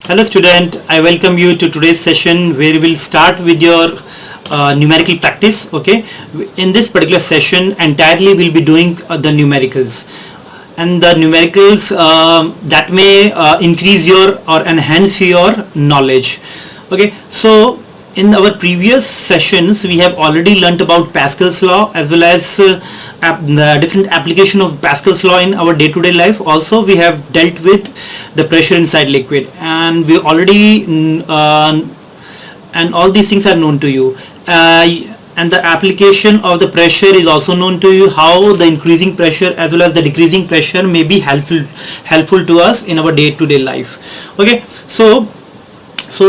Hello student, I welcome you to today's session where we'll start with your numerical practice. Okay, in this particular session entirely we'll be doing the numericals and the numericals that may increase your or enhance your knowledge. Okay, so in our previous sessions we have already learnt about Pascal's law as well as the different application of Pascal's law in our day-to-day life. Also we have dealt with the pressure inside liquid, and we already and all these things are known to you, and the application of the pressure is also known to you, how the increasing pressure as well as the decreasing pressure may be helpful to us in our day-to-day life. Okay, so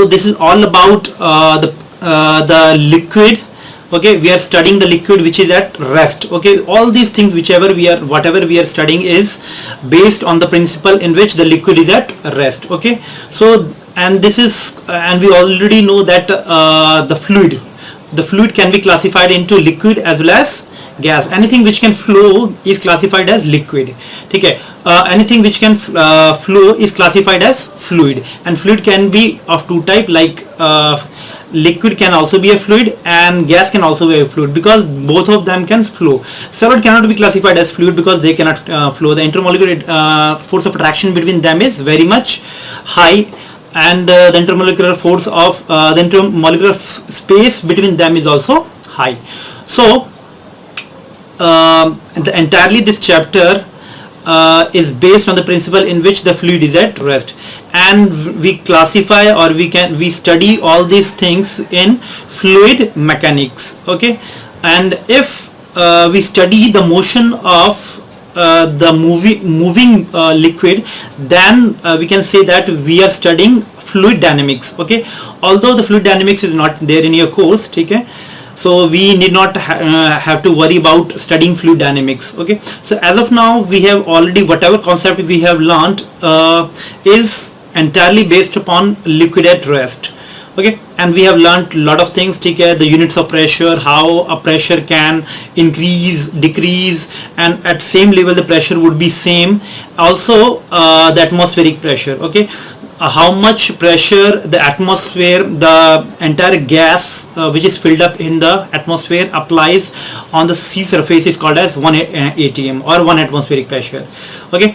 this is all about the liquid. Okay, we are studying the liquid which is at rest. Okay, all these things whatever we are studying is based on the principle in which the liquid is at rest. Okay, so and we already know that the fluid can be classified into liquid as well as gas. Anything which can flow is classified as liquid. Okay, anything which can flow is classified as fluid, and fluid can be of two type, like liquid can also be a fluid and gas can also be a fluid, because both of them can flow. Solid cannot be classified as fluid because they cannot flow. The intermolecular force of attraction between them is very much high, and the intermolecular force of the intermolecular space between them is also high. So entirely this chapter is based on the principle in which the fluid is at rest, and we classify or we study all these things in fluid mechanics. Okay, and if we study the motion of the moving liquid, then we can say that we are studying fluid dynamics. Okay, although the fluid dynamics is not there in your course, okay, so we need not have to worry about studying fluid dynamics. Okay, so as of now we have already, whatever concept we have learnt is entirely based upon liquid at rest. Okay, and we have learnt a lot of things. Okay, the units of pressure, how a pressure can increase, decrease, and at same level the pressure would be same. Also the atmospheric pressure. Okay, how much pressure the atmosphere, the entire gas which is filled up in the atmosphere applies on the sea surface is called as 1 atm or 1 atmospheric pressure. Okay,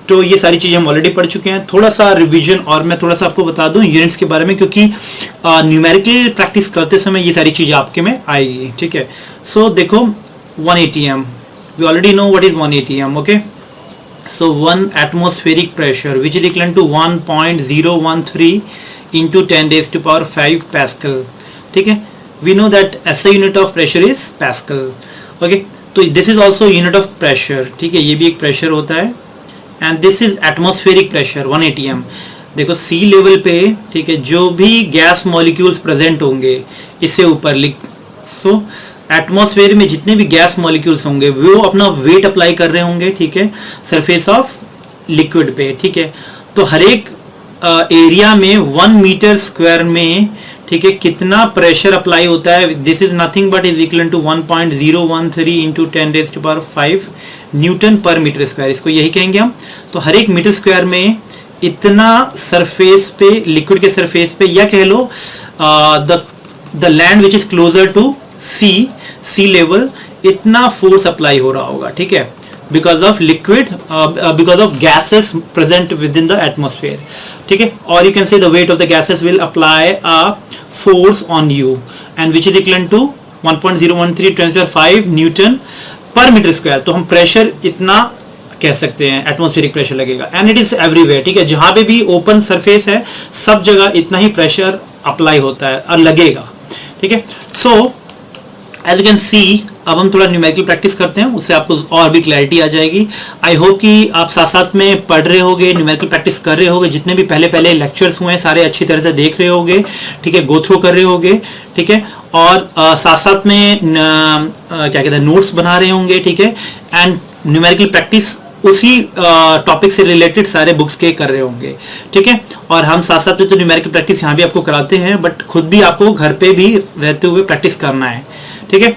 तो ये सारी चीज़ें हम already पढ़ चुके हैं. थोड़ा सा रिवीजन और मैं थोड़ा सा आपको बता दूं यूनिट्स के बारे में, क्योंकि न्यूमेरिकल प्रैक्टिस करते समय ये सारी चीज़ें आपके में आएगी. ठीक है, सो देखो 1 atm, we already know what is 1 atm. Okay, so 1 atmospheric pressure which is equivalent to 1.013 into 10 raised to power 5 Pascal. ठीक है, we know that SI unit of pressure is Pascal. Okay, तो this is also unit of pressure. ठीक है, ये भी एक pressure होता है, and this is atmospheric pressure 1 atm. देखो सी लेवल पे, ठीक है, जो भी गैस मॉलिक्यूल्स प्रेजेंट होंगे इससे ऊपर सो एटमॉस्फेयर में जितने भी गैस मॉलिक्यूल्स होंगे वो अपना वेट अप्लाई कर रहे होंगे. ठीक है, सरफेस ऑफ लिक्विड पे. ठीक है, तो हर एक एरिया में 1 मीटर स्क्वायर में, ठीक है, कितना प्रेशर अप्लाई होता है. This is nothing but is equal to 1.013 into 10 raised to power 5 newton per metre square. इसको यही कहेंगे हम. तो हर एक मीटर स्क्वायर में इतना सरफेस पे, लिक्विड के सरफेस पे, या कह लो the land which is closer to sea level, इतना फोर्स अप्लाई हो रहा होगा. ठीक है, because of liquid, because of gases present with in the atmosphere. ठीक है, और you can say the weight of the gases will apply a force on you, and which is equal to 1.013 10 to 5 newton per metre square. तो हम pressure इतना कह सकते हैं, atmospheric pressure लगेगा, एंड इट इज एवरीवेयर. ठीक है, जहां पे भी ओपन सरफेस है सब जगह इतना ही प्रेशर अप्लाई होता है और लगेगा. ठीक है, so as you can see, अब हम थोड़ा न्यूमेरिकल प्रैक्टिस करते हैं, उससे आपको और भी क्लैरिटी आ जाएगी. आई होप कि आप साथ साथ में पढ़ रहे होगे, न्यूमेरिकल प्रैक्टिस कर रहे होगे, जितने भी पहले लेक्चर्स हुए हैं सारे अच्छी तरह से देख रहे होगे. ठीक है, गो थ्रू कर रहे होगे. ठीक है, और साथ साथ में क्या कहते हैं, नोट्स बना रहे होंगे. ठीक है, एंड न्यूमेरिकल प्रैक्टिस उसी टॉपिक से रिलेटेड सारे बुक्स के कर रहे होंगे. ठीक है, और हम साथ साथ में तो न्यूमेरिकल प्रैक्टिस यहाँ भी आपको कराते हैं, बट खुद भी आपको घर पे भी रहते हुए प्रैक्टिस करना है. ठीक है,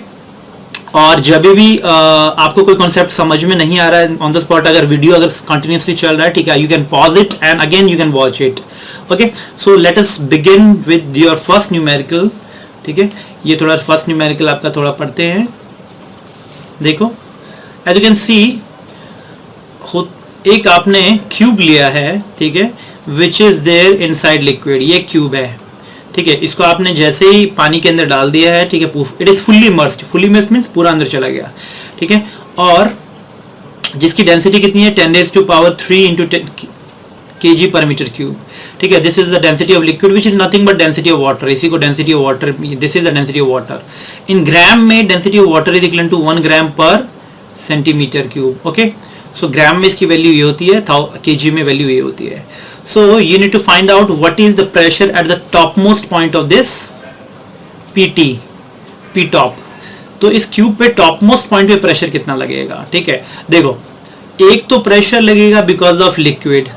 और जब भी आपको कोई कॉन्सेप्ट समझ में नहीं आ रहा है ऑन द स्पॉट, अगर वीडियो अगर कंटिन्यूसली चल रहा है, ठीक है, you can pause it and again you can watch it. Okay, so let us begin with your first numerical. ठीक है, ये थोड़ा फर्स्ट न्यूमेरिकल आपका थोड़ा पढ़ते हैं. देखो, एज यू कैन सी, एक आपने क्यूब लिया है, ठीक है, which is there inside liquid. ये क्यूब है, ठीक है, इसको आपने जैसे ही पानी के अंदर डाल दिया है, ठीक है, it is fully immersed. Fully immersed means पूरा अंदर चला गया, ठीक है, और जिसकी डेंसिटी कितनी है 10⁻³ into kg per meter cube. ठीक है, this is the density of liquid which is nothing but density of water. इसी को density of water, this is the density of water. In gram में density of water is equal to 1 gram per centimetre cube. Okay, so gram में इसकी value ये होती है, kg में value ये होती है. So you need to find out what is the pressure at the topmost point of this P top. तो इस क्यूब पे टॉपमोस्ट पॉइंट पे प्रेशर कितना लगेगा. ठीक है, देखो, एक तो प्रेशर लगेगा बिकॉज ऑफ लिक्विड.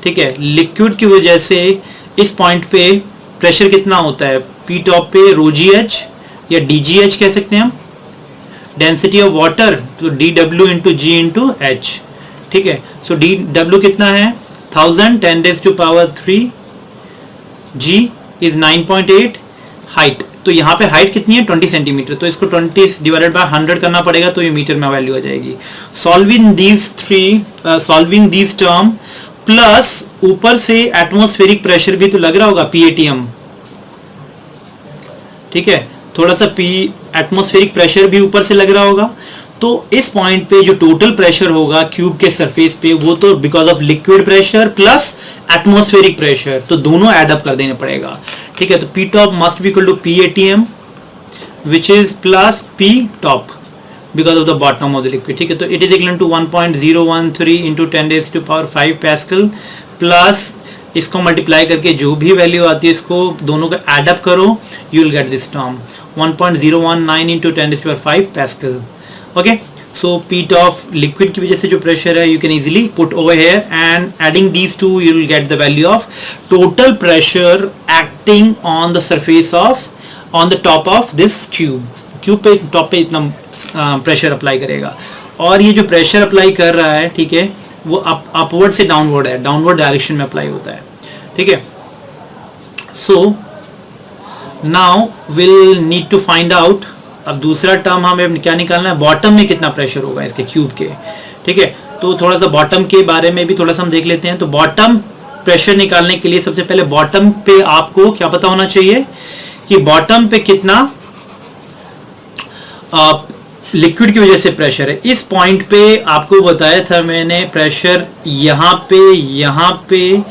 ठीक है, लिक्विड की वजह से इस पॉइंट पे प्रेशर कितना होता है P टॉप पे, ρgh या dgh कह सकते हैं हम. डेंसिटी ऑफ वाटर तो dw into g into h. ठीक है, सो dw कितना है 1000 10⁻³ g इज 9.8. हाइट, तो यहाँ पे हाइट कितनी है 20 सेंटीमीटर, तो इसको 20 डिवाइडेड बाय 100 करना पड़ेगा, तो ये मीटर में वैल्यू आ जाएगी. सॉल्विंग दीज टर्म प्लस ऊपर से एटमॉस्फेरिक प्रेशर भी तो लग रहा होगा PATM. ठीक है, थोड़ा सा एटमॉस्फेरिक प्रेशर भी ऊपर से लग रहा होगा. तो इस पॉइंट पे जो टोटल प्रेशर होगा क्यूब के सरफेस पे, वो तो because of liquid pressure plus atmospheric pressure, तो दोनों ऐड अप कर देना पड़ेगा. ठीक है, तो P top must be equal to PATM which is plus P top because of the bottom of the liquid. ठीक है, तो it is equal to 1.013 into 10⁻⁵ pascal plus इसको मल्टीप्लाई करके जो भी वैल्यू आती है इसको दोनों को ऐड अप करो, you will get this term 1.019 into 10⁵ pascal. Okay, so P top liquid की वजह से जो प्रेशर है, you can easily put over here and adding these two you will get the value of total pressure acting on the surface of on the top of this cube. Cube पे top पे इतना pressure apply करेगा, और ये जो pressure apply कर रहा है, ठीक है, वो अपवर्ड से डाउनवर्ड है, डाउनवर्ड डायरेक्शन में अप्लाई होता है. ठीक है, so now will need to find out. अब दूसरा टर्म हमें क्या निकालना है, बॉटम में कितना प्रेशर होगा इसके क्यूब के. ठीक है, तो थोड़ा सा बॉटम के बारे में भी थोड़ा सा हम देख लेते हैं. तो बॉटम प्रेशर निकालने के लिए सबसे पहले बॉटम पे आपको क्या पता होना चाहिए कि बॉटम पे कितना लिक्विड की वजह से प्रेशर है. इस पॉइंट पे आपको बताया था मैंने, प्रेशर यहाँ पे यहाँ पे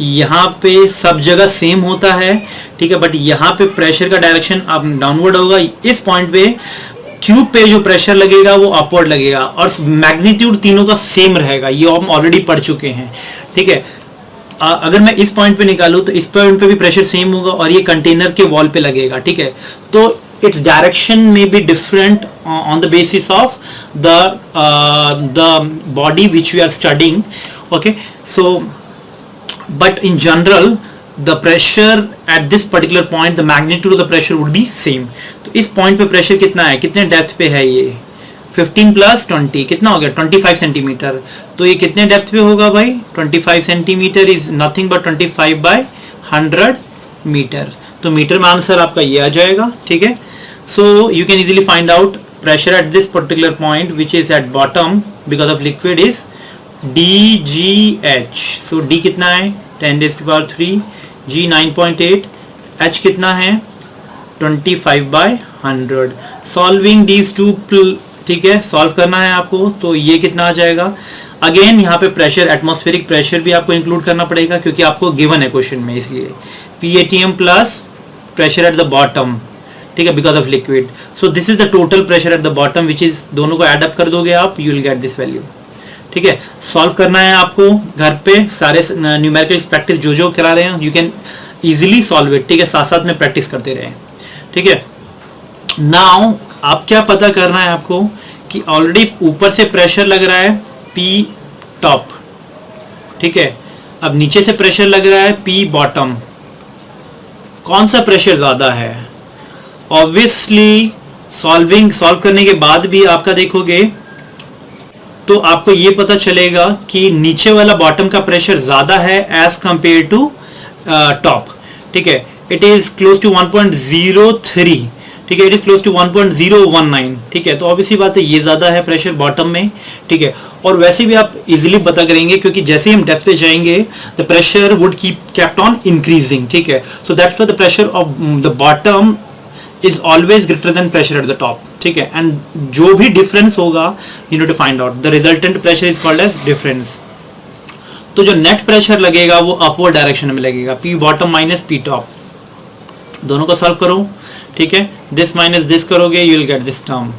यहाँ पे सब जगह सेम होता है. ठीक है, बट यहाँ पे प्रेशर का डायरेक्शन अब डाउनवर्ड होगा. इस पॉइंट पे क्यूब पे जो प्रेशर लगेगा वो अपवर्ड लगेगा, और मैग्नीट्यूड तीनों का सेम रहेगा. ये हम ऑलरेडी पढ़ चुके हैं. ठीक है, अगर मैं इस पॉइंट पे निकालूं तो इस पॉइंट पे भी प्रेशर सेम होगा, और ये कंटेनर के वॉल पे लगेगा. ठीक है, तो its direction may be different on the basis of the body which we are studying. Okay, so but in general the pressure at this particular point, the magnitude of the pressure would be same. तो इस point पे pressure कितना है, कितने depth पे है, ये 15 + 20 कितना हो गया 25 सेंटीमीटर. तो ये कितने डेप्थ पे होगा भाई, 25 centimetre is nothing but 25/100 metre. तो मीटर में आंसर आपका ये आ जाएगा. ठीक है, so you can easily find out pressure at this particular point which is at bottom because of liquid is dgh. so d कितना है 10⁻³ g 9.8 h कितना है 25/100. सॉल्विंग these two, ठीक है, सॉल्व करना है आपको. तो ये कितना आ जाएगा, अगेन यहाँ पे प्रेशर एटमॉस्फेरिक प्रेशर भी आपको इंक्लूड करना पड़ेगा क्योंकि आपको गिवन है क्वेश्चन में, इसलिए PATM plus pressure at the bottom. ठीक है, because of liquid. So this is the total pressure at the bottom which is, दोनों को ऐड अप कर दोगे आप, you will get this value. ठीक है, सॉल्व करना है आपको घर पे. सारे न्यूमेरिकल प्रैक्टिस जो करा रहे हैं, you can easily solve it. ठीक है, साथ साथ में प्रैक्टिस करते रहे. ठीक है, नाउ आप क्या पता करना है आपको कि ऑलरेडी ऊपर से प्रेशर लग रहा है P टॉप. ठीक है, अब नीचे से प्रेशर लग रहा है P बॉटम. कौन सा प्रेशर ज्यादा है, ऑब्वियसली सॉल्व करने के बाद भी आपका देखोगे तो आपको ये पता चलेगा कि नीचे वाला बॉटम का प्रेशर ज्यादा है एज कंपेयर टू टॉप, ठीक है। इट इज क्लोज टू 1.03, ठीक है, इट इज क्लोज टू 1.019, ठीक है। तो ऑब्वियसली बात है ये ज्यादा है प्रेशर बॉटम में, ठीक है। और वैसे भी आप इजीली पता करेंगे क्योंकि जैसे ही हम डेप्थ पे जाएंगे the pressure would keep kept on increasing, ठीक है। So that's why the pressure of the bottom is always greater than pressure at the top, ठीक है। एंड जो भी डिफरेंस होगा you need to find out the resultant pressure is called as difference. तो जो net pressure लगेगा वो upward direction में लगेगा, P bottom minus P top. दोनों को सॉल्व करो, ठीक है। दिस माइनस दिस करोगे you will get this term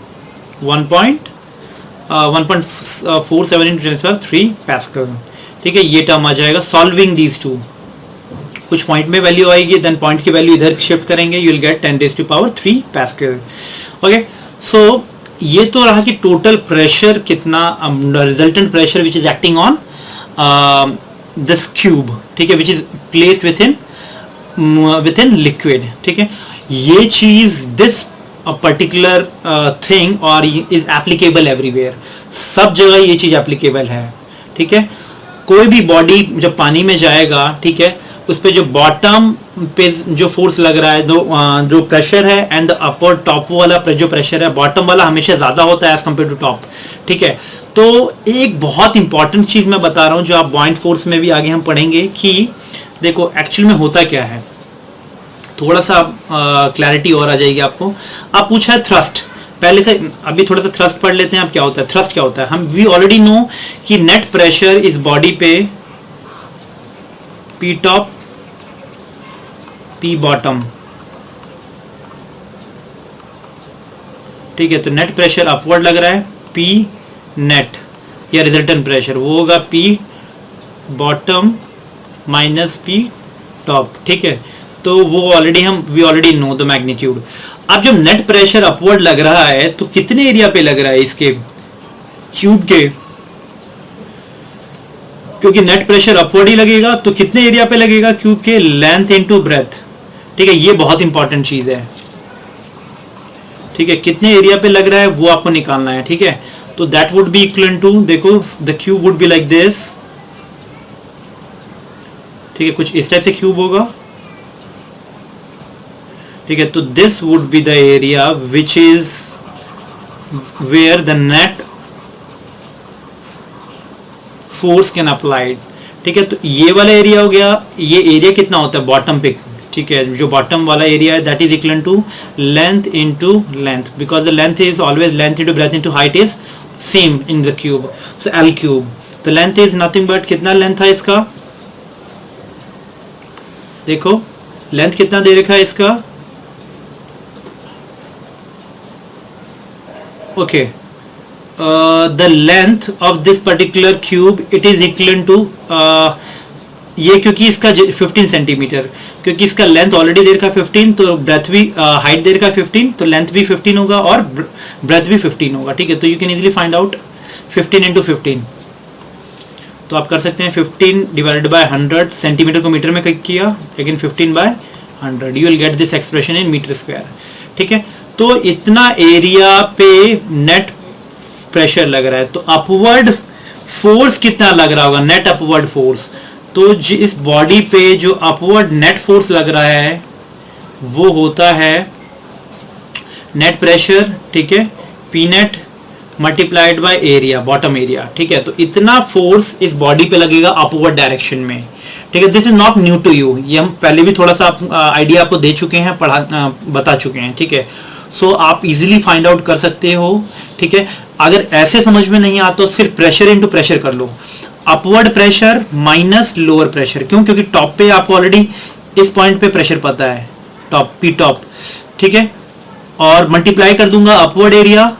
1.47 into 10⁻³ pascal, ठीक है। ये टर्म आ जाएगा सॉल्विंग दीज टू। कुछ पॉइंट में वैल्यू आएगी, देन पॉइंट की वैल्यू इधर शिफ्ट करेंगे, you will get 10⁻³ pascal. Okay, so ये तो रहा कि टोटल प्रेशर कितना, resultant pressure which is acting on this cube, ठीक है, which is placed with in liquid, ठीक है। ये चीज दिस पर्टिकुलर थिंग और इज एप्लीकेबल एवरीवेयर, सब जगह ये चीज एप्लीकेबल है, ठीक है। कोई भी बॉडी जब पानी में जाएगा, ठीक है, उस पे जो बॉटम पे जो फोर्स लग रहा है, जो प्रेशर है एंड द अपर टॉप वाला जो प्रेशर है, बॉटम वाला हमेशा ज्यादा होता है एज कम्पेयर टू टॉप, ठीक है। तो एक बहुत इंपॉर्टेंट चीज मैं बता रहा हूं जो आप बॉइंट फोर्स में भी आगे हम पढ़ेंगे कि देखो एक्चुअल में होता क्या है, थोड़ा सा क्लैरिटी और आ जाएगी आपको। आप पूछा है थ्रस्ट, पहले से अभी थोड़ा सा थ्रस्ट पढ़ लेते हैं। अब क्या होता है थ्रस्ट, क्या होता है, हम वी ऑलरेडी नो कि नेट प्रेशर इस बॉडी पे पी टॉप पी बॉटम, ठीक है। तो नेट प्रेशर अपवर्ड लग रहा है, पी नेट या रिजल्टेंट प्रेशर वो होगा P bottom minus P top, ठीक है। तो वो we already know the magnitude. अब जब नेट प्रेशर अपवर्ड लग रहा है तो कितने एरिया पे लग रहा है, इसके क्यूब के, क्योंकि नेट प्रेशर अपवर्ड ही लगेगा तो कितने एरिया पे लगेगा, क्यूब के लेंथ इनटू ब्रेथ, ठीक है। ये बहुत इंपॉर्टेंट चीज है, ठीक है। कितने एरिया पे लग रहा है वो आपको निकालना है, ठीक है। तो that would be equal to, देखो the cube would be like this, ठीक है, कुछ इस टाइप से क्यूब होगा, ठीक है। तो this would be the area which is where the net force can applied, ठीक है। तो ये वाला एरिया हो गया, ये एरिया कितना होता है बॉटम पे, ठीक है, जो बॉटम वाला एरिया है that is equal to length into length, because the length is always length into breadth into height is same in the cube, so L cube. तो लेंथ इज नथिंग बट, कितना length था इसका, देखो length कितना दे रखा है इसका, okay, the length of this particular cube it is equal to, ये क्योंकि इसका 15 सेंटीमीटर, क्योंकि इसका लेंथ ऑलरेडी दे रखा 15, तो ब्रेथ भी हाइट दे रखा 15, तो लेंथ भी 15 होगा और ब्रेथ भी 15 होगा, ठीक है। तो you can easily find out 15 into 15, तो आप कर सकते हैं 15 डिवाइडेड बाय 100, सेंटीमीटर को मीटर में किया, लेकिन 15 by 100 you will get this expression in metre square, ठीक है। तो इतना एरिया पे नेट प्रेशर लग रहा है, तो अपवर्ड फोर्स कितना लग रहा होगा, नेट अपवर्ड फोर्स। तो इस बॉडी पे जो अपवर्ड नेट फोर्स लग रहा है वो होता है नेट प्रेशर, ठीक है, P net multiplied by area, bottom area, ठीक है। तो इतना फोर्स इस बॉडी पे लगेगा अपवर्ड डायरेक्शन में, ठीक है। This is not new to you, ये हम पहले भी थोड़ा सा आइडिया आपको दे चुके हैं, बता चुके हैं, ठीक है। सो आप इजीली फाइंड आउट कर सकते हो, ठीक है। अगर ऐसे समझ में नहीं आता तो सिर्फ प्रेशर इनटू प्रेशर कर लो, upward pressure minus lower pressure, क्यों, क्योंकि टॉप पे आपको ऑलरेडी इस पॉइंट पे प्रेशर पता है, टॉप पी टॉप, ठीक है, और मल्टीप्लाई कर दूंगा अपवर्ड एरिया,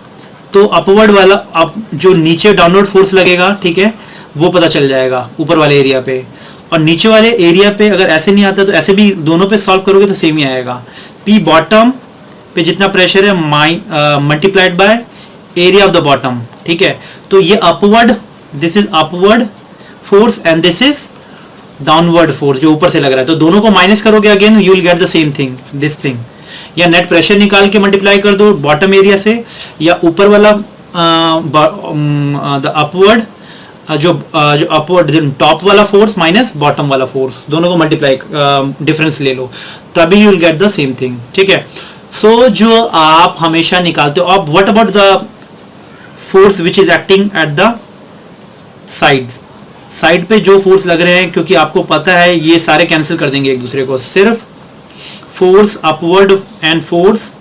तो अपवर्ड वाला आप जो नीचे डाउनवर्ड फोर्स लगेगा, ठीक है, वो पता चल जाएगा ऊपर वाले एरिया पे, और नीचे वाले एरिया पे अगर ऐसे नहीं आता तो ऐसे भी दोनों पे सॉल्व करोगे तो सेम ही आएगा, पी बॉटम पे जितना प्रेशर है multiplied by area of the bottom, ठीक है। तो ये upward, this is upward force and this is downward force जो ऊपर से लग रहा है, तो दोनों को माइनस करोगे again you will get the same thing, this thing, या नेट प्रेशर निकाल के मल्टीप्लाई कर दो बॉटम एरिया से, या ऊपर वाला द अपवर्ड जो अपवर्ड टॉप वाला फोर्स माइनस बॉटम वाला फोर्स, दोनों को मल्टीप्लाई डिफरेंस ले लो, तभी you will get the same thing, ठीक है। सो जो आप हमेशा निकालते हो। अब what about the force which is acting at the sides, side पे जो फोर्स लग रहे हैं, क्योंकि आपको पता है ये सारे कैंसिल कर देंगे एक दूसरे को, सिर्फ force upward and force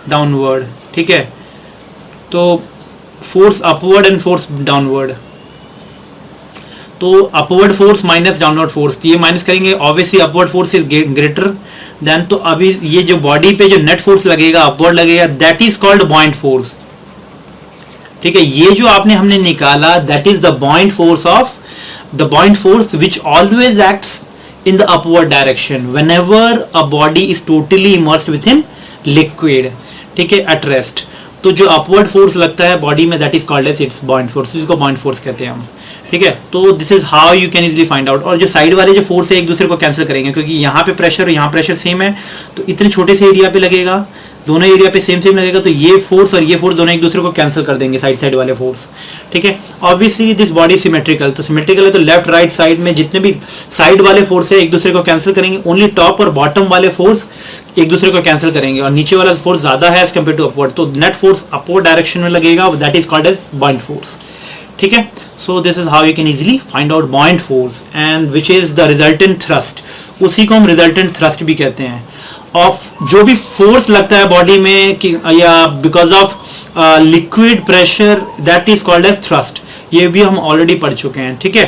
downward, ठीक है। तो force upward and force downward, तो upward force minus downward force, ये माइनस करेंगे, obviously upward force is greater than, तो अभी ये जो बॉडी पे जो नेट फोर्स लगेगा अपवर्ड लगेगा, that is called buoyant force, ठीक है। ये जो आपने हमने निकाला that is the buoyant force of the buoyant force which always acts in the upward direction whenever a body is totally immersed within liquid, ठीक है, at rest। तो जो upward force लगता है बॉडी में that is called as its buoyant force, इसको buoyant force कहते हैं हम, ठीक है। तो this is how you can easily find out। और जो साइड वाले जो फोर्स है एक दूसरे को कैंसिल करेंगे, क्योंकि यहाँ पे प्रेशर और यहाँ प्रेशर सेम है, तो इतने छोटे से एरिया पे लगेगा, दोनों एरिया पे सेम लगेगा, तो ये फोर्स और ये फोर्स दोनों एक दूसरे को कैंसिल कर देंगे, साइड वाले फोर्स, ठीक है। ऑब्वियसली दिस बॉडी सिमेट्रिकल, तो सिमेट्रिकल है तो लेफ्ट राइट साइड में जितने भी साइड वाले फोर्स है एक दूसरे को कैंसिल करेंगे, ओनली टॉप और बॉटम वाले फोर्स एक दूसरे को कैंसिल करेंगे, और नीचे वाला फोर्स ज्यादा है एज कम्पेयर टू अपवर्ड, तो नेट फोर्स अपवर्ड डायरेक्शन में लगेगा, that is called as buoyant force, ठीक है। So this is how you can easily find out buoyant force and which is the resultant thrust, उसी को हम resultant thrust भी कहते हैं। ऑफ जो भी फोर्स लगता है बॉडी में कि या because of liquid pressure, that is called as thrust, ये भी हम ऑलरेडी पढ़ चुके हैं, ठीक है।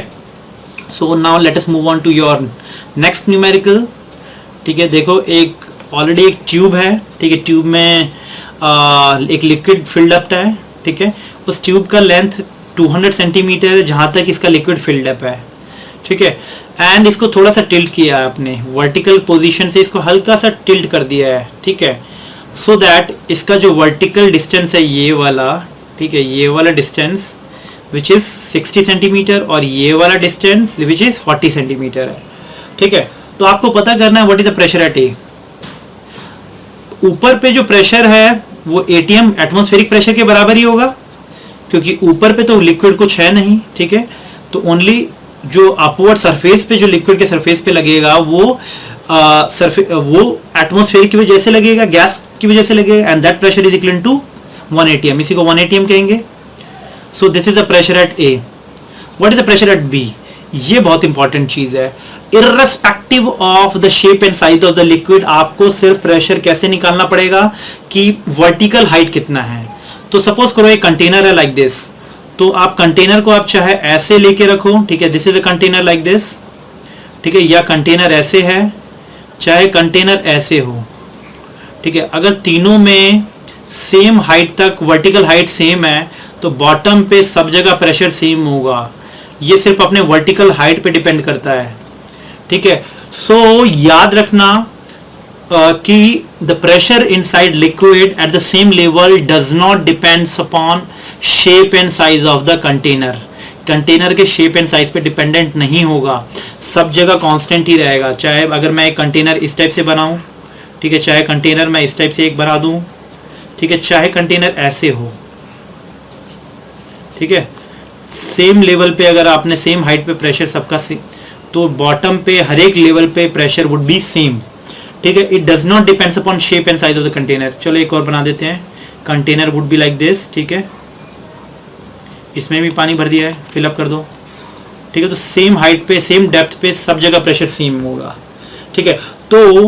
So now let us move on to your next numerical, ठीक है। देखो एक ऑलरेडी एक ट्यूब है, ठीक है, ट्यूब में एक लिक्विड फिल्ड अप है, ठीक है, उस ट्यूब का लेंथ 200 सेंटीमीटर है जहां तक इसका लिक्विड फिल्ड अप है, ठीक है, एंड इसको थोड़ा सा टिल्ट किया है आपने वर्टिकल पोजीशन से, इसको हल्का सा टिल्ट कर दिया है, ठीक है, सो दैट इसका जो वर्टिकल डिस्टेंस है ये वाला, ठीक है, ये वाला डिस्टेंस विच इज 60 सेंटीमीटर और ये वाला डिस्टेंस विच इज 40 सेंटीमीटर है, ठीक है। तो आपको पता करना है what is the pressure at A. ऊपर पे जो प्रेशर है वो एटीएम एटमॉस्फेरिक प्रेशर के बराबर ही होगा, क्योंकि ऊपर पे तो लिक्विड कुछ है नहीं, ठीक है, तो ओनली जो अपवर्ड सरफेस पे जो लिक्विड के सरफेस पे लगेगा वो वो एटमॉस्फेरिक की वजह से लगेगा, गैस की वजह से लगेगा, and that pressure is equal to 1 ATM, इसी को 1 एटीएम कहेंगे। So this is the pressure at A. What is the pressure at B? ये बहुत इंपॉर्टेंट चीज है। Irrespective of the shape and size of the liquid, आपको सिर्फ pressure कैसे निकालना पड़ेगा कि वर्टिकल हाइट कितना है। तो सपोज करो एक कंटेनर है लाइक दिस, तो आप कंटेनर को आप चाहे ऐसे लेके रखो, ठीक है, this is a container like this, ठीक है, या कंटेनर ऐसे है, चाहे कंटेनर ऐसे हो, ठीक है। अगर तीनों में सेम हाइट तक वर्टिकल हाइट सेम है तो बॉटम पे सब जगह प्रेशर सेम होगा, ये सिर्फ अपने वर्टिकल हाइट पे डिपेंड करता है, ठीक है। सो याद रखना कि the pressure inside liquid at the same level does not depends upon shape and size of the container. Container के शेप एंड साइज पे डिपेंडेंट नहीं होगा, सब जगह कांस्टेंट ही रहेगा। चाहे अगर मैं एक कंटेनर इस टाइप से बनाऊं, ठीक है, चाहे कंटेनर मैं इस टाइप से एक बना दूं, ठीक है, चाहे कंटेनर ऐसे हो, ठीक है, सेम लेवल पे अगर आपने सेम हाइट पे प्रेशर सबका सेम, तो बॉटम पे हर एक लेवल पे प्रेशर वुड बी सेम, ठीक है। It does not depends upon shape and size of the container. चलो एक और बना देते हैं, container would be like this, ठीक है, इसमें भी पानी भर दिया है, फिलअप कर दो, ठीक है। तो सेम हाइट पे सेम डेप्थ पे सब जगह प्रेशर सेम होगा, ठीक है। तो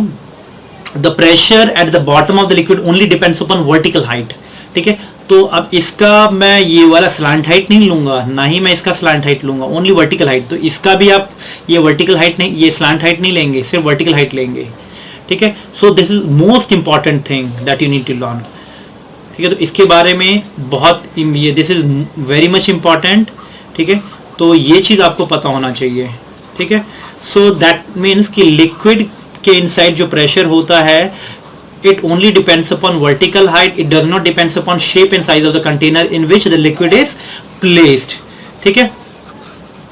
the pressure at the bottom of the liquid only depends upon vertical height, ठीक है। तो अब इसका मैं ये वाला स्लांट हाइट नहीं लूंगा, ना ही मैं इसका स्लांट हाइट लूंगा, ओनली वर्टिकल हाइट। तो इसका भी आप ये वर्टिकल हाइट नहीं, ये स्लांट हाइट नहीं लेंगे, सिर्फ वर्टिकल हाइट लेंगे, ठीक है। So this is most important thing that you need to learn, ठीक है। तो इसके बारे में बहुत ये this is very much important, ठीक है। तो ये चीज़ आपको पता होना चाहिए, ठीक है। सो दैट मीन्स कि लिक्विड के इनसाइड जो प्रेशर होता है, it only depends upon vertical height, it does not depends upon shape and size of the container in which the liquid is placed, ठीक है।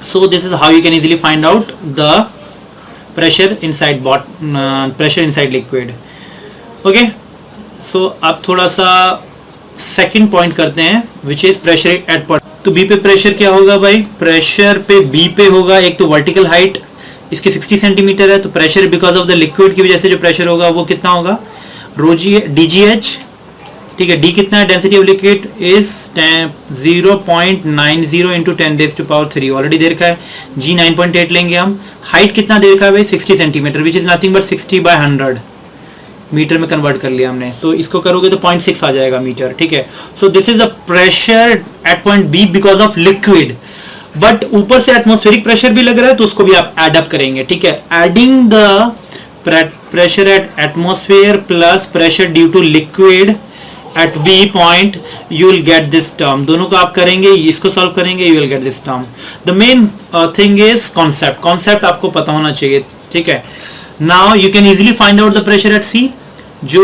So this is how you can easily find out the pressure inside liquid, okay। सो अब थोड़ा सा second point करते हैं which is pressure at point. तो B पे pressure क्या होगा भाई, प्रेशर पे बी पे होगा, एक तो वर्टिकल हाइट इसकी 60 सेंटीमीटर है, तो pressure because of the liquid की वजह से जो प्रेशर होगा वो कितना होगा, रो जी डी जी एच, ठीक है। डी कितना है, density of liquid is 0.90 into 10⁻³ already दे रखा है। जी 9.8 लेंगे हम। हाइट कितना दे रखा है भाई, 60 centimetre, which is nothing but 60/100 metre में कन्वर्ट कर लिया हमने, तो इसको करोगे तो 0.6 आ जाएगा मीटर, ठीक है। So this is the pressure at point B because of liquid, but ऊपर से एटमॉस्फेरिक प्रेशर भी लग रहा है तो उसको भी आप एड अप करेंगे, ठीक है। Adding the pressure at atmosphere plus pressure due to liquid at B point you will get this term, दोनों को आप करेंगे, इसको सॉल्व करेंगे, you will get this term. The main thing is concept आपको पता होना चाहिए, ठीक है। Now you can easily find out the pressure at C, जो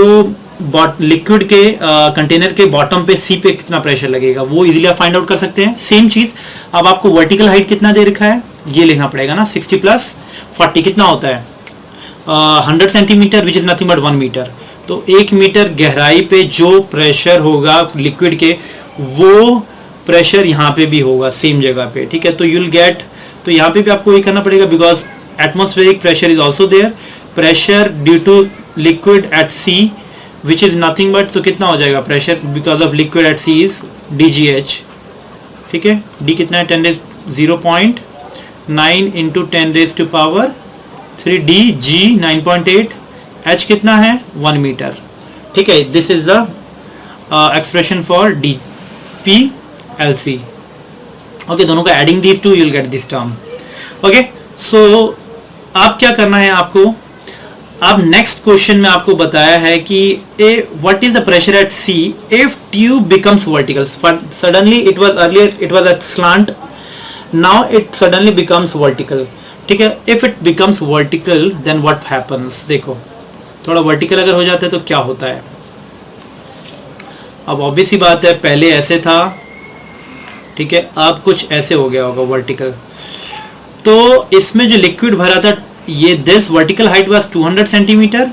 लिक्विड के कंटेनर के बॉटम पे C पे कितना प्रेशर लगेगा वो इजीली आप फाइंड आउट कर सकते हैं। सेम चीज अब आपको वर्टिकल हाइट कितना दे रखा है ये लिखना पड़ेगा ना, 60 + 40 कितना होता है 100 centimetre, which is nothing but 1 metre. तो 1 मीटर गहराई पे जो प्रेशर होगा लिक्विड के वो प्रेशर यहाँ पे भी होगा सेम जगह पे, ठीक है। तो यू विल गेट, तो यहाँ पे भी आपको ये करना पड़ेगा because atmospheric pressure is also there, pressure due to liquid at C which is nothing but, तो कितना हो जाएगा pressure because of liquid at C is DGH, ठीक है। डी कितना है 0.9 इंटू 10⁻³ डी जी 9.8, H कितना है 1 मीटर, ठीक है। This is the expression for D P L C, okay. दोनों का adding these two you will get this term, okay. So अब क्या करना है आपको, अब नेक्स्ट क्वेश्चन में आपको बताया है कि what is the pressure at C if tube becomes vertical. Suddenly it was earlier it was at slant, now it suddenly becomes vertical, ठीक है। If it becomes vertical then what happens, देखो थोड़ा vertical अगर हो जाता है तो क्या होता है। अब ऑब्वियस ही बात है पहले ऐसे था, ठीक है, अब कुछ ऐसे हो गया होगा वर्टिकल। तो इसमें जो लिक्विड भरा था ये this vertical height was 200 centimetre,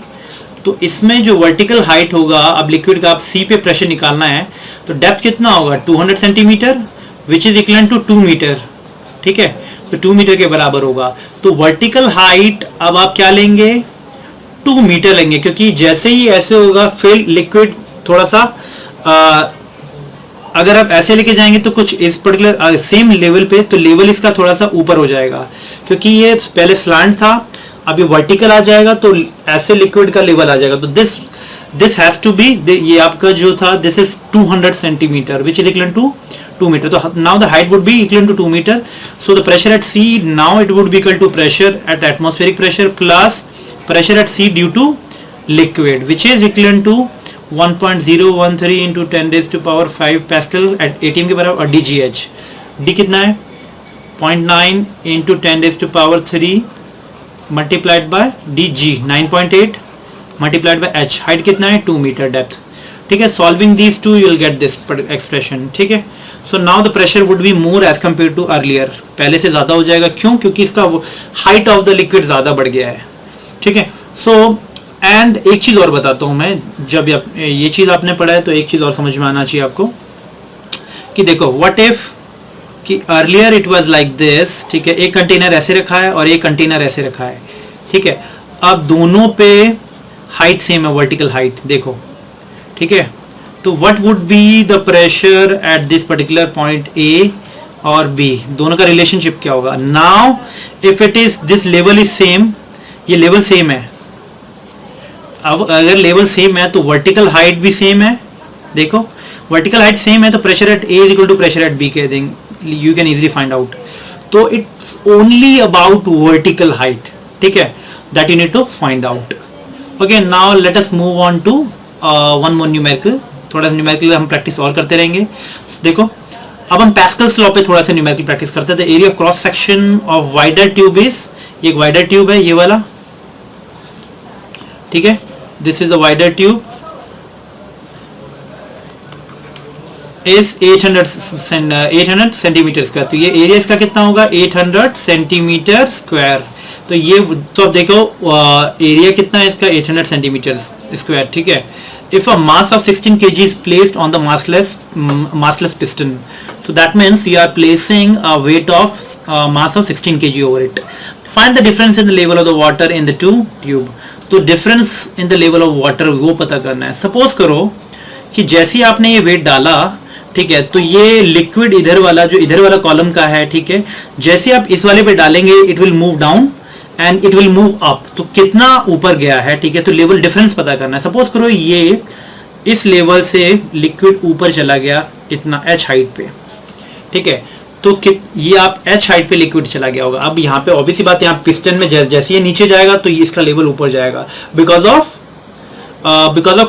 तो इसमें जो वर्टिकल हाइट होगा, अब लिक्विड का आप सी पे प्रेशर निकालना है तो डेप्थ कितना होगा 200 centimetre which is equal to 2 metre, ठीक है। तो 2 मीटर के बराबर होगा। तो वर्टिकल हाइट अब आप क्या लेंगे 2 मीटर लेंगे, क्योंकि जैसे ही ऐसे होगा फिर लिक्विड थोड़ा सा अगर आप ऐसे लेके जाएंगे तो कुछ इस पर्टिकुलर सेम लेवल पे, तो लेवल इसका थोड़ा सा ऊपर हो जाएगा क्योंकि ये पहले स्लांट था, अब ये वर्टिकल आ जाएगा तो ऐसे लिक्विड का लेवल आ जाएगा। तो दिस हैज टू बी, ये आपका जो था this is 200 centimetre which is equal to 2 metre. तो now the height would be equal to 2 metre. So the pressure at C now it would be equal to pressure at atmospheric pressure plus pressure at C due to liquid which is equivalent to 1.013 into 10⁵ pascal at ATM के बराबर, और DGH D कितना है 0.9 into 10⁵ multiplied by DG 9.8 multiplied by H, height कितना है 2 metre, depth, ठीक है। solving these two you will get this expression, ठीक है। so now the pressure would be more as compared to earlier, पहले से ज़्यादा हो जाएगा, क्यों, क्योंकि इसका height of the liquid ज़्यादा बढ़ गया है, ठीक है। सो एंड एक चीज और बताता हूं मैं, जब ये चीज आपने पढ़ा है तो एक चीज और समझ में आना चाहिए आपको कि देखो व्हाट इफ कि earlier it was like this, ठीक है। एक कंटेनर ऐसे रखा है और एक कंटेनर ऐसे रखा है, ठीक है। अब दोनों पे हाइट सेम है, वर्टिकल हाइट देखो, ठीक है। तो what would be the pressure at this particular point ए और बी, दोनों का रिलेशनशिप क्या होगा। Now if it is this level is same, ये लेवल सेम है, अब अगर लेवल सेम है तो वर्टिकल हाइट भी सेम है, देखो वर्टिकल हाइट सेम है तो pressure at A is equal to pressure at B के देंगे, you can easily find out. तो it's only about vertical height, ठीक है, that you need to find out, okay. Now let us move on to one more numerical, थोड़ा numerical हम practice और करते रहेंगे। देखो अब हम पैस्कल्स लॉ पे थोड़ा सा न्यूमेरिकल प्रैक्टिस करते थे। Area of cross section of wider tube is, एक वाइडर ट्यूब है ये वाला, ठीक है, this is a wider tube is 800 centimetre square, तो ये एरिया इसका कितना होगा 800 सेंटीमीटर स्क्वायर। तो ये तो अब देखो एरिया कितना है इसका 800 सेंटीमीटर स्क्वायर, ठीक है। if a mass of 16 kg is placed on the massless piston, so that means you are placing a weight of mass of 16 kg over it. Find the difference in the level of the water in the two tube. तो difference in the level of water वो पता करना है. Suppose करो कि जैसे ही आपने ये वेट डाला, ठीक है, तो ये लिक्विड इधर वाला जो इधर वाला कॉलम का है, ठीक है, जैसे आप इस वाले पे डालेंगे it will move down and it will move up. तो कितना ऊपर गया है, ठीक है, तो लेवल डिफरेंस पता करना है. सपोज करो ये इस लेवल से लिक्विड ऊपर चला गया इतना h हाइट पे, ठीक है, तो ये आप h हाइट पे लिक्विड चला गया होगा. अब यहाँ पे ऑब्वियस बात है, यहाँ पिस्टन में जैसे ये नीचे जाएगा तो इसका लेवल ऊपर जाएगा because of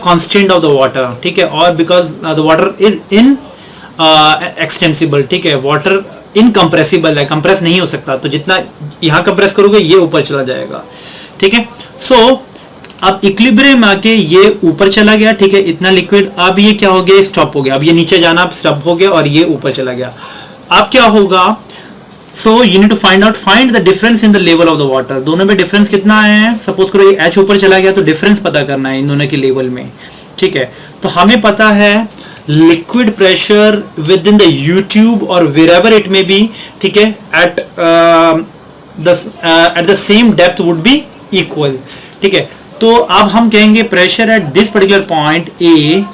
constant of the water, ठीक है, और because the water is in extensible, ठीक है, वाटर इनकम्प्रेसिबल है, कंप्रेस नहीं हो सकता. तो जितना यहाँ कंप्रेस करोगे ये ऊपर चला जाएगा, ठीक है. सो अब इक्विलिब्रियम आके ये ऊपर चला गया, ठीक है, इतना लिक्विड. अब ये क्या हो गया, स्टॉप हो गया. अब ये नीचे जाना स्टॉप हो गया और ये ऊपर चला गया. अब क्या होगा, so you need to find the difference in the level of the water. दोनों में डिफरेंस कितना है. सपोज करो ये h ऊपर चला गया तो डिफरेंस पता करना है इन दोनों के लेवल में, ठीक है. तो हमें पता है liquid pressure with in the U tube और वेरेवर इट में बी, ठीक है, at the same depth would be equal, ठीक है. तो अब हम कहेंगे pressure at this particular point A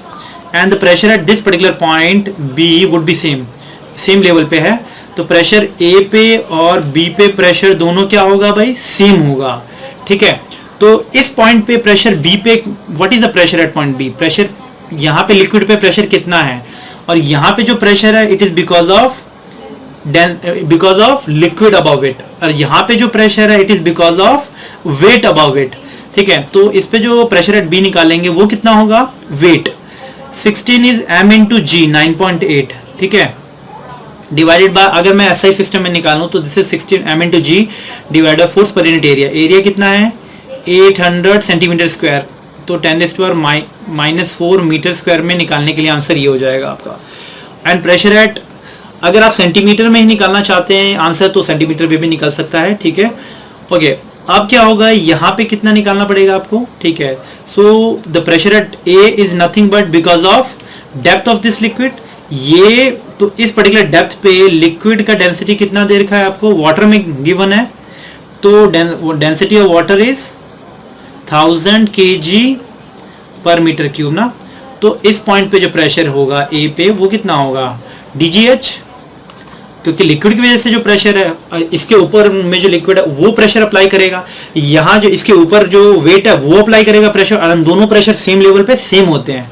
and the pressure at this particular point B would be same level पे है. तो प्रेशर ए पे और बी पे प्रेशर दोनों क्या होगा भाई, सेम होगा, ठीक है. तो इस पॉइंट पे प्रेशर बी पे, what is the pressure at point B. Pressure यहाँ पे लिक्विड पे प्रेशर कितना है, और यहाँ पे जो प्रेशर है it is because of liquid above it, और यहाँ पे जो प्रेशर है it is because of weight above it, ठीक है. तो इस पे जो प्रेशर एट बी निकालेंगे वो कितना होगा, वेट 16 इज m इंटू जी 9.8, ठीक है, डिवाइडेड बाय, अगर मैं SI सिस्टम में निकालूं तो this is 16 m into G divided by force per unit area. Area कितना है 800 सेंटीमीटर स्क्वायर. तो 10⁻⁻⁴ मीटर स्क्वायर में निकालने के लिए आंसर ये हो जाएगा आपका. एंड प्रेशर एट, अगर आप सेंटीमीटर में ही निकालना चाहते हैं आंसर तो सेंटीमीटर में भी निकल सकता है, ठीक है. ओके, अब क्या होगा, यहाँ पे कितना निकालना पड़ेगा आपको, ठीक है. सो the pressure at A is nothing but because of depth of this liquid. ये तो इस पर्टिकुलर डेप्थ पे लिक्विड का डेंसिटी कितना दे रखा है आपको, वाटर में गिवन है. तो density of water is 1000 kg पर मीटर क्यूब ना. तो इस पॉइंट पे जो प्रेशर होगा ए पे वो कितना होगा, DGH, क्योंकि लिक्विड की वजह से जो प्रेशर है इसके ऊपर में जो लिक्विड है वो प्रेशर अप्लाई करेगा, यहाँ जो इसके ऊपर जो वेट है वो अप्लाई करेगा प्रेशर, और दोनों प्रेशर सेम लेवल पे सेम होते हैं,